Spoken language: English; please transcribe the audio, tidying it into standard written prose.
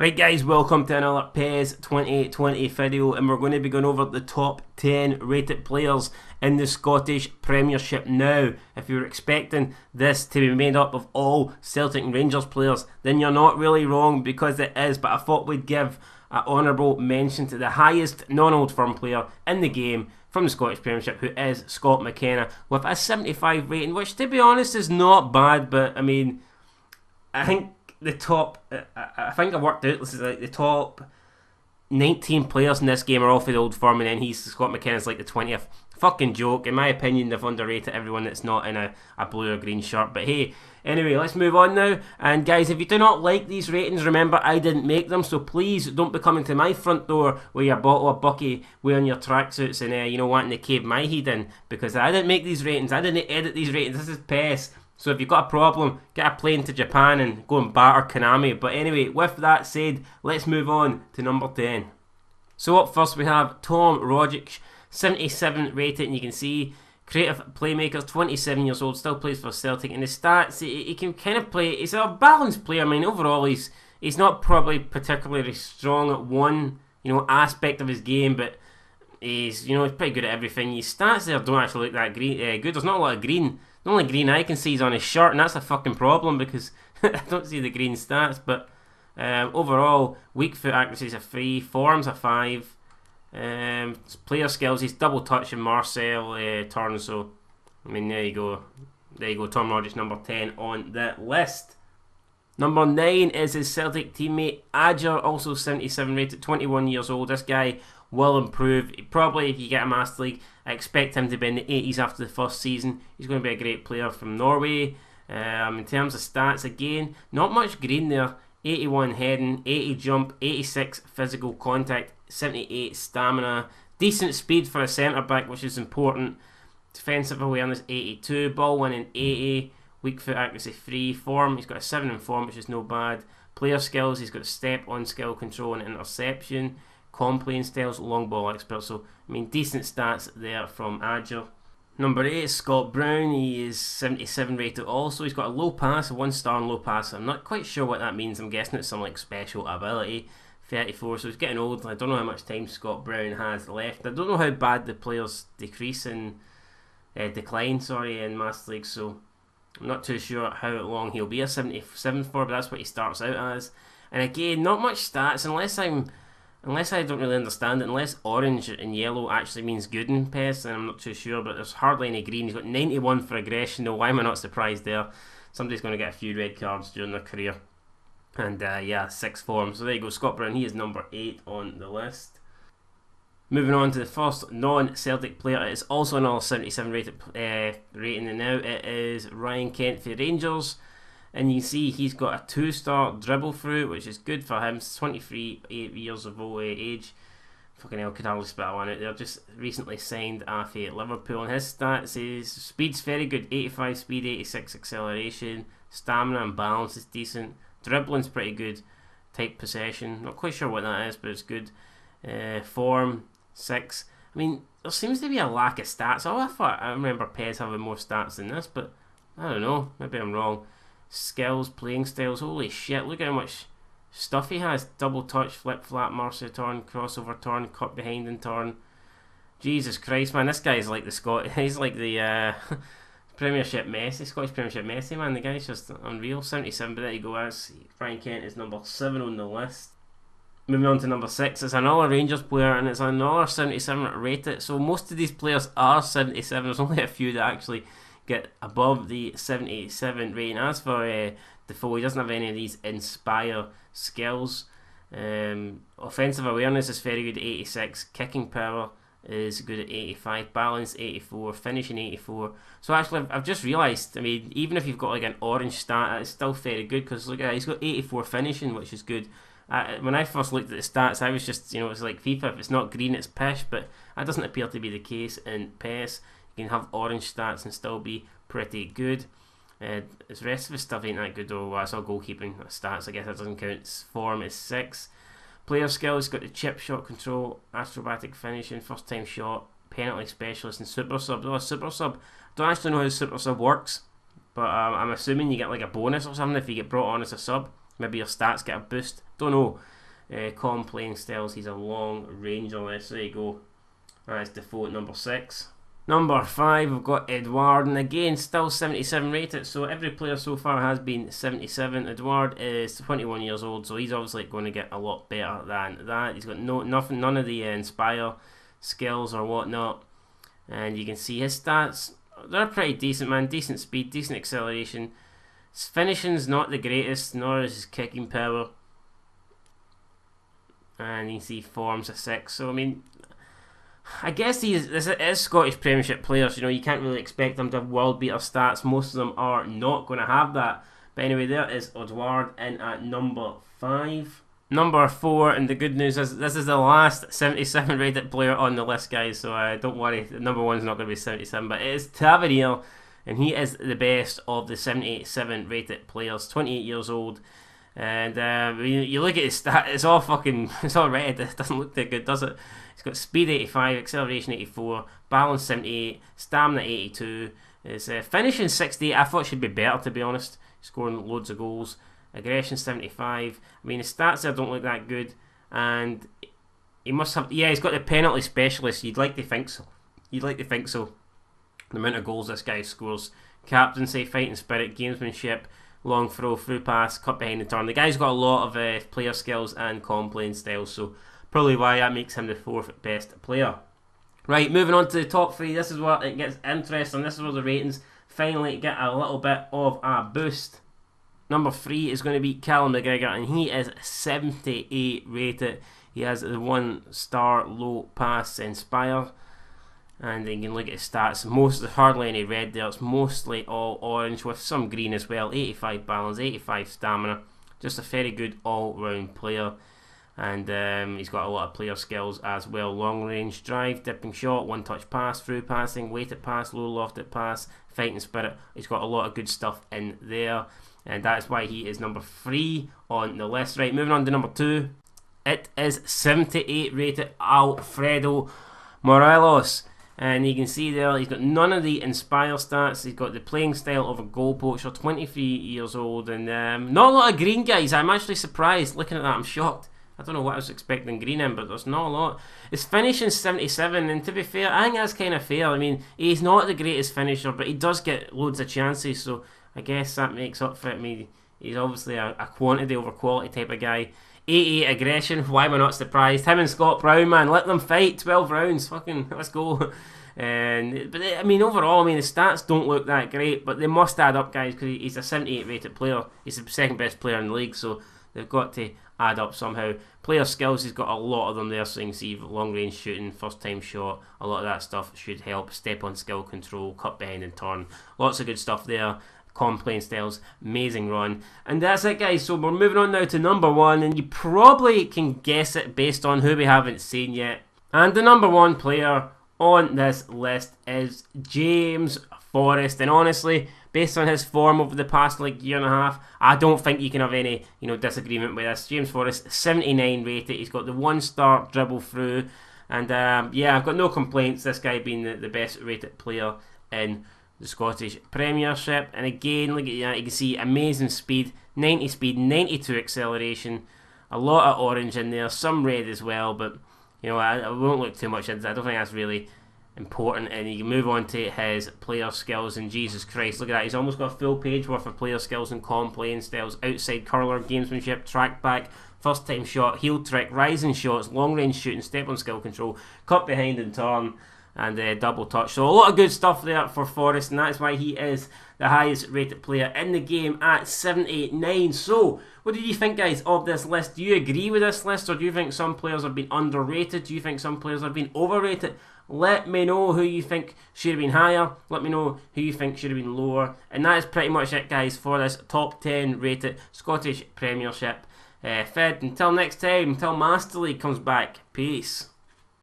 Right guys, welcome to another PES 2020 video, and we're going to be going over the top 10 rated players in the Scottish Premiership. Now, if you were expecting this to be made up of all Celtic and Rangers players, then you're not really wrong, because it is, but I thought we'd give an honourable mention to the highest non-Old Firm player in the game from the Scottish Premiership, who is Scott McKenna, with a 75 rating, which to be honest is not bad, but I mean, I think the top, I think I worked out, this is like the top 19 players in this game are all for the Old Firm, and then Scott McKenna's like the 20th. Fucking joke. In my opinion, they've underrated everyone that's not in a blue or green shirt. But hey, anyway, let's move on now. And guys, if you do not like these ratings, remember I didn't make them, so please don't be coming to my front door with your bottle of Bucky wearing your tracksuits and wanting to cave my head in, because I didn't make these ratings. I didn't edit these ratings. This is PES. So if you've got a problem, get a plane to Japan and go and batter Konami. But anyway, with that said, let's move on to number 10. So up first we have Tom Rogic, 77 rated, and you can see creative playmakers, 27 years old, still plays for Celtic. And the stats, he can kind of play, he's a balanced player. I mean, overall he's not probably particularly strong at one aspect of his game, but he's pretty good at everything. His stats there don't actually look that good. There's not a lot of green. The only green I can see is on his shirt, and that's a fucking problem, because I don't see the green stats. But overall, weak foot accuracy is a 3, form's a 5, player skills, he's double touch and Marcel turn. So I mean, there you go, Tom Rogic, number 10 on the list. Number 9 is his Celtic teammate Adger, also 77 rated, 21 years old. This guy will improve. Probably, if you get a Master League, I expect him to be in the 80s after the first season. He's going to be a great player from Norway. In terms of stats, again, not much green there. 81 heading, 80 jump, 86 physical contact, 78 stamina. Decent speed for a centre back, which is important. Defensive awareness 82, ball winning 80, weak foot accuracy 3, form, he's got a 7 in form, which is no bad. Player skills, he's got a step on skill control and interception. Playing styles, long ball expert. So I mean, decent stats there from Adger. Number 8 is Scott Brown. He is 77 rated also. He's got a low pass, a 1-star and low pass. I'm not quite sure what that means. I'm guessing it's some like special ability. 34, so he's getting old. I don't know how much time Scott Brown has left. I don't know how bad the players decline in Master League, so I'm not too sure how long he'll be a 77 for, but that's what he starts out as. And again, not much stats unless I don't really understand it, unless orange and yellow actually means good in PES, and I'm not too sure, but there's hardly any green. He's got 91 for aggression, though. Why am I not surprised there? Somebody's going to get a few red cards during their career. And 6 form. So there you go, Scott Brown, he is number 8 on the list. Moving on to the first non-Celtic player, it is also another 77 rated rating, and now it is Ryan Kent for Rangers. And you can see he's got a 2-star dribble through, which is good for him. 23 years of age. Fucking hell, could hardly spit one out there. Just recently signed off at Liverpool. And his stats is speed's very good. 85 speed, 86 acceleration. Stamina and balance is decent. Dribbling's pretty good. Tight possession. Not quite sure what that is, but it's good. Form, 6. I mean, there seems to be a lack of stats. I remember PES having more stats than this, but I don't know. Maybe I'm wrong. Skills, playing styles, holy shit, look at how much stuff he has. Double touch, flip flat, Marcia turn, crossover turn, cut behind and turn. Jesus Christ, man, this guy's like he's like the Premiership Messi, Scottish Premiership Messi, man. The guy's just unreal. 77, but there you go, that's Ryan Kent is number 7 on the list. Moving on to number 6, it's another Rangers player, and it's another 77 rated. So most of these players are 77, there's only a few that actually get above the 77 rating. As for Defoe, he doesn't have any of these inspire skills. Offensive awareness is very good, 86. Kicking power is good at 85. Balance 84. Finishing 84. So actually, I've just realised, I mean, even if you've got like an orange stat, it's still very good, because look at that, he's got 84 finishing, which is good. When I first looked at the stats, I was just, it's like FIFA, if it's not green, it's pish, but that doesn't appear to be the case in PES. You can have orange stats and still be pretty good. The rest of his stuff ain't that good though. Well, that's all goalkeeping stats, I guess that doesn't count. Form is 6. Player skills, got the chip shot control, acrobatic finishing, first time shot, penalty specialist, and super sub. Super sub, don't actually know how super sub works, but I'm assuming you get like a bonus or something if you get brought on as a sub. maybe your stats get a boost. Don't know. Colin playing styles, he's a long range on this. There you go. That's Defoe at number 6. Number 5, we've got Edouard, and again, still 77 rated, so every player so far has been 77. Edouard is 21 years old, so he's obviously going to get a lot better than that. He's got none of the Inspire skills or whatnot, and you can see his stats, they're pretty decent, man. Decent speed, decent acceleration. His finishing's not the greatest, nor is his kicking power. And you can see forms a 6, so I mean, I guess this is Scottish Premiership players, you know, you can't really expect them to have world beater stats. Most of them are not going to have that. But anyway, there is Edouard in at number 5. Number 4, and the good news is this is the last 77 rated player on the list, guys, so don't worry, number 1 is not going to be 77, but it is Tavernier, and he is the best of the 77 rated players, 28 years old. And you look at his stat, it's all red. It doesn't look that good, does it? He's got speed 85, acceleration 84, balance 78, stamina 82. His finishing 68. I thought it should be better, to be honest. Scoring loads of goals. Aggression 75. I mean, his stats there don't look that good, and he must have. Yeah, he's got the penalty specialist. You'd like to think so. The amount of goals this guy scores. Captaincy, fighting spirit, gamesmanship. Long throw, through pass, cut behind the turn. The guy's got a lot of player skills and playing styles, so probably why that makes him the 4th best player. Right, moving on to the top 3. This is where it gets interesting. This is where the ratings finally get a little bit of a boost. Number 3 is going to be Callum McGregor, and he is 78 rated. He has the 1-star low pass Inspire. And you can look at his stats. Hardly any red there. It's mostly all orange with some green as well. 85 balance, 85 stamina. Just a very good all-round player. And he's got a lot of player skills as well. Long range drive, dipping shot, one-touch pass, through passing, weighted pass, low lofted pass, fighting spirit. He's got a lot of good stuff in there. And that's why he is number 3 on the list. Right, moving on to number 2. It is 78 rated Alfredo Morelos. And you can see there, he's got none of the Inspire stats. He's got the playing style of a goal poacher, 23 years old, and not a lot of green, guys. I'm actually surprised. Looking at that, I'm shocked. I don't know what I was expecting green in, but there's not a lot. His finishing 77, and to be fair, I think that's kind of fair. I mean, he's not the greatest finisher, but he does get loads of chances, so I guess that makes up for it. I mean, he's obviously a quantity over quality type of guy. 88 aggression, why am I not surprised? Him and Scott Brown, man, let them fight. 12 rounds, fucking, let's go. But I mean, overall, I mean, the stats don't look that great, but they must add up, guys, because he's a 78 rated player. He's the 2nd best player in the league, so they've got to add up somehow. Player skills, he's got a lot of them there, so you can see long range shooting, first time shot, a lot of that stuff should help. Step on skill control, cut behind and turn, lots of good stuff there. Playing styles, amazing run. And that's it, guys, so we're moving on now to number 1, and you probably can guess it based on who we haven't seen yet. And the number 1 player on this list is James Forrest, and honestly, based on his form over the past year and a half, I don't think you can have any disagreement with this. James Forrest, 79 rated. He's got the 1-star dribble through, and yeah, I've got no complaints. This guy being the best rated player in the Scottish Premiership. And again, look at that, you can see amazing speed, 90 speed, 92 acceleration, a lot of orange in there, some red as well, but I won't look too much into that. I don't think that's really important. And you can move on to his player skills, and Jesus Christ, look at that, he's almost got a full page worth of player skills and playing styles. Outside curler, gamesmanship, track back, first time shot, heel trick, rising shots, long range shooting, step on skill control, cut behind and turn, and double touch. So a lot of good stuff there for Forrest, and that's why he is the highest rated player in the game at 789. So what do you think, guys, of this list? Do you agree with this list, or do you think some players have been underrated? Do you think some players have been overrated? Let me know who you think should have been higher. Let me know who you think should have been lower. And that is pretty much it, guys, for this top 10 rated Scottish Premiership feed. Until next time, until Master League comes back, peace.